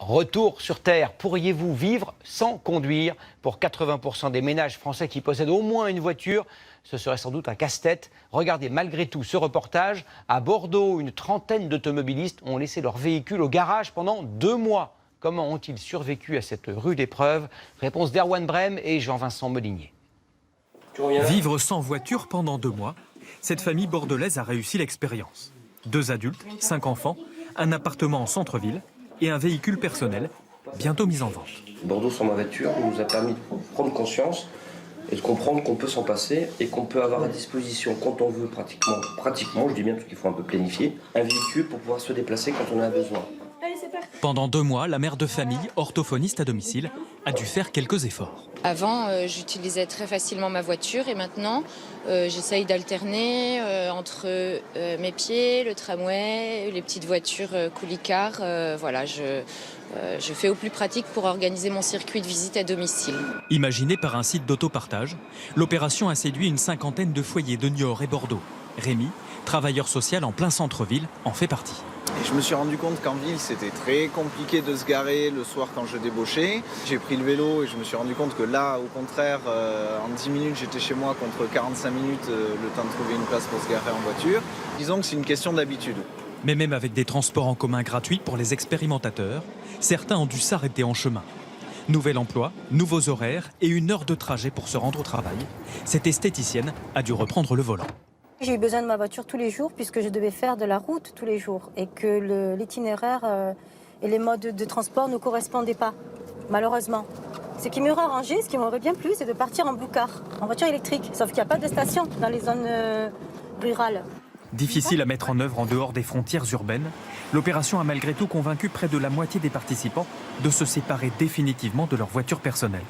Retour sur Terre, pourriez-vous vivre sans conduire? Pour 80% des ménages français qui possèdent au moins une voiture, ce serait sans doute un casse-tête. Regardez malgré tout ce reportage. À Bordeaux, une trentaine d'automobilistes ont laissé leur véhicule au garage pendant 2 mois. Comment ont-ils survécu à cette rude épreuve? Réponse d'Erwan Brem et Jean-Vincent Molinier. Vivre sans voiture pendant 2 mois, cette famille bordelaise a réussi l'expérience. 2 adultes, 5 enfants, un appartement en centre-ville et un véhicule personnel, bientôt mis en vente. Bordeaux sans ma voiture nous a permis de prendre conscience et de comprendre qu'on peut s'en passer et qu'on peut avoir à disposition, quand on veut, pratiquement, je dis bien parce qu'il faut un peu planifier, un véhicule pour pouvoir se déplacer quand on en a besoin. Pendant 2 mois, la mère de famille, orthophoniste à domicile, a dû faire quelques efforts. Avant, j'utilisais très facilement ma voiture et maintenant, j'essaye d'alterner entre mes pieds, le tramway, les petites voitures coulis-cars. Voilà, je fais au plus pratique pour organiser mon circuit de visite à domicile. Imaginée par un site d'autopartage, l'opération a séduit une cinquantaine de foyers de Niort et Bordeaux. Rémi, travailleur social en plein centre-ville, en fait partie. Et je me suis rendu compte qu'en ville, c'était très compliqué de se garer le soir quand je débauchais. J'ai pris le vélo et je me suis rendu compte que là, au contraire, en 10 minutes, j'étais chez moi contre 45 minutes, le temps de trouver une place pour se garer en voiture. Disons que c'est une question d'habitude. Mais même avec des transports en commun gratuits pour les expérimentateurs, certains ont dû s'arrêter en chemin. Nouvel emploi, nouveaux horaires et 1 heure de trajet pour se rendre au travail. Cette esthéticienne a dû reprendre le volant. J'ai eu besoin de ma voiture tous les jours puisque je devais faire de la route tous les jours et que l'itinéraire et les modes de transport ne correspondaient pas, malheureusement. Ce qui m'aurait arrangé, ce qui m'aurait bien plu, c'est de partir en boucar, en voiture électrique, sauf qu'il n'y a pas de station dans les zones rurales. Difficile à mettre en œuvre en dehors des frontières urbaines, l'opération a malgré tout convaincu près de la moitié des participants de se séparer définitivement de leur voiture personnelle.